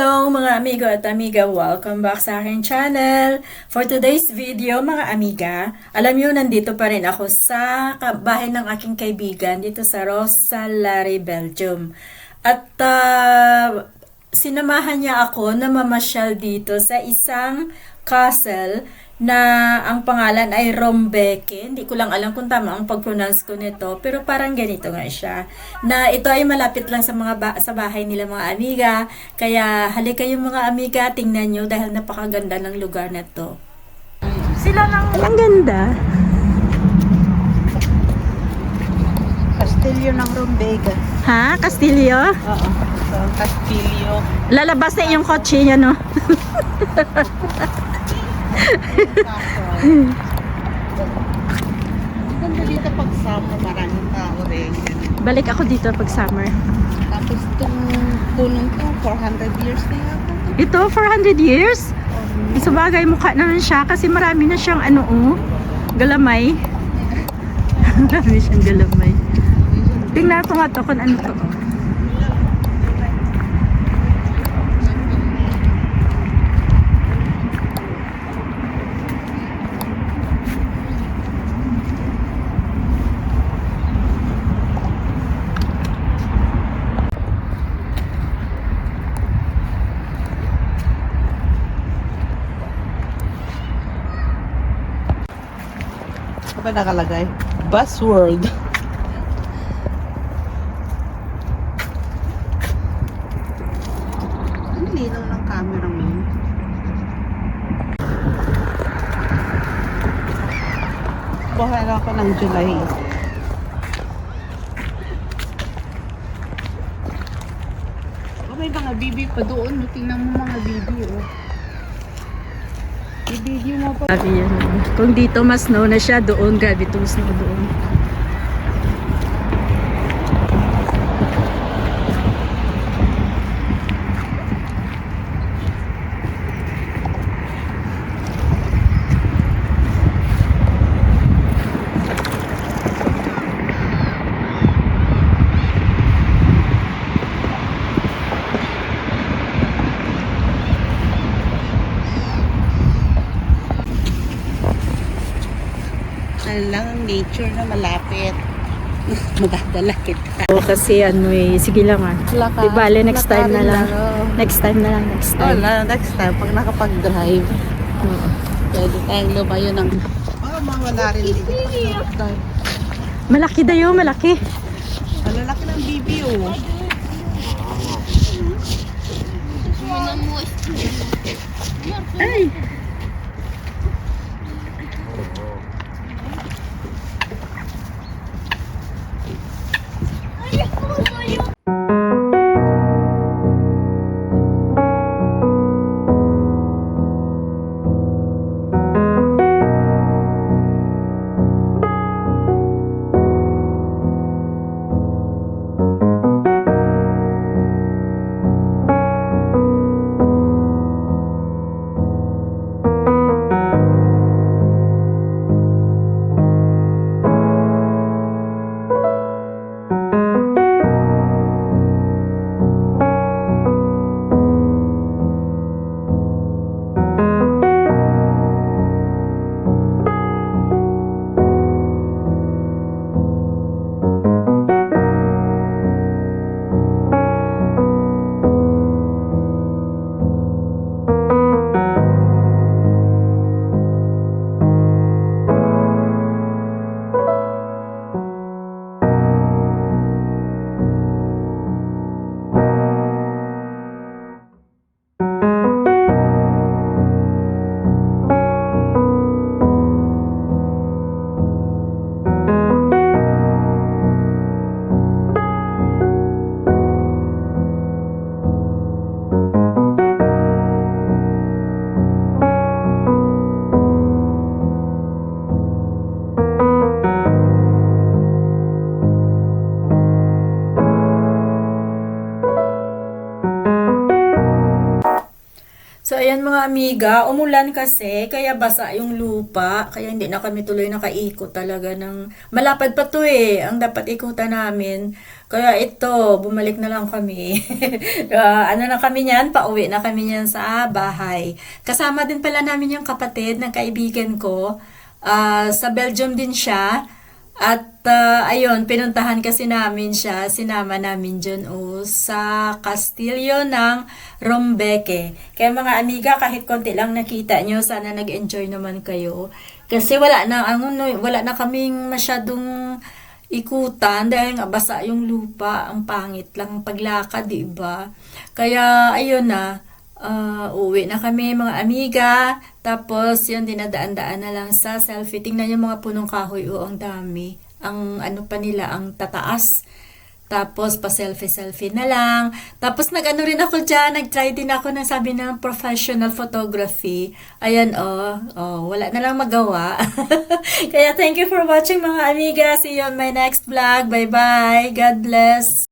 Hello mga amigo at amiga, welcome back sa aking channel. For today's video mga amiga, alam nyo nandito pa rin ako sa bahay ng aking kaibigan dito sa Rosalari, Belgium. At sinamahan niya ako na mamasyal dito sa isang castle na ang pangalan ay Rombeke. Hindi ko lang alam kung tama ang pag-pronounce ko nito, pero parang ganito nga siya. Na ito ay malapit lang sa sa bahay nila mga amiga. Kaya halika yung mga amiga, tingnan nyo dahil napakaganda ng lugar na to. Sila lang. Ang ganda. Castillo ng Rombega. Ha? Castillo? Oo. So, Castillo. Lalabas na yung kotse niya, no? Ganda dito pag summer, maraming tao rin. Balik ako dito pag summer. Tapos itong punong to, 400 years na yata. Ito, 400 years? Sa bagay, mukha naman siya kasi marami na siyang galamay. Marami siyang galamay. Tingnan ko nga to kung ano to. Ano ba nakalagay? Buzzword. Ang linaw ng camera mo. Bahala ako ng July. Oh, may mga bibi pa doon. Tingnan mo mga bibi, oh. I-video mo pa. Sabi yan. Kung dito mas snow na siya, doon grabe itong snow doon. Lang ang nature na malapit. Madadala kita. O kasi sige lang Laka, Di bale, next time na lang. Oh. Next time na lang, next time. Next time, pag nakapag-drive, Oo. pwede tayong lumayo ng... mawala rin dito. Malaki dayo, malaki. Malalaki ng bibi, oh. Ay! ayan mga amiga, umulan kasi, kaya basa yung lupa, kaya hindi na kami tuloy nakaikot talaga ng, malapad pa to eh, ang dapat ikutan namin. Kaya ito, bumalik na lang kami. Ano na kami niyan, pauwi na kami niyan sa bahay. Kasama din pala namin yung kapatid ng kaibigan ko. Sa Belgium din siya. At ayun, pinuntahan kasi namin siya, sinama namin dyan sa Castillo ng Rombeque. Kaya mga amiga, kahit konti lang nakita nyo, sana nag-enjoy naman kayo. Kasi wala na kaming masyadong ikutan dahil nga basa yung lupa, ang pangit lang paglakad, di ba? Kaya ayun na. Uwi na kami mga amiga. Tapos yun, dinadaan-daan na lang sa selfie. Tingnan yung mga punong kahoy. Ang dami. Ang ano pa nila, ang tataas. Tapos pa-selfie-selfie na lang. Tapos nag-ano rin ako dyan. Nag-try din ako ng sabi ng professional photography. Ayan wala na lang magawa. Kaya thank you for watching mga amiga. See you on my next vlog. Bye-bye. God bless.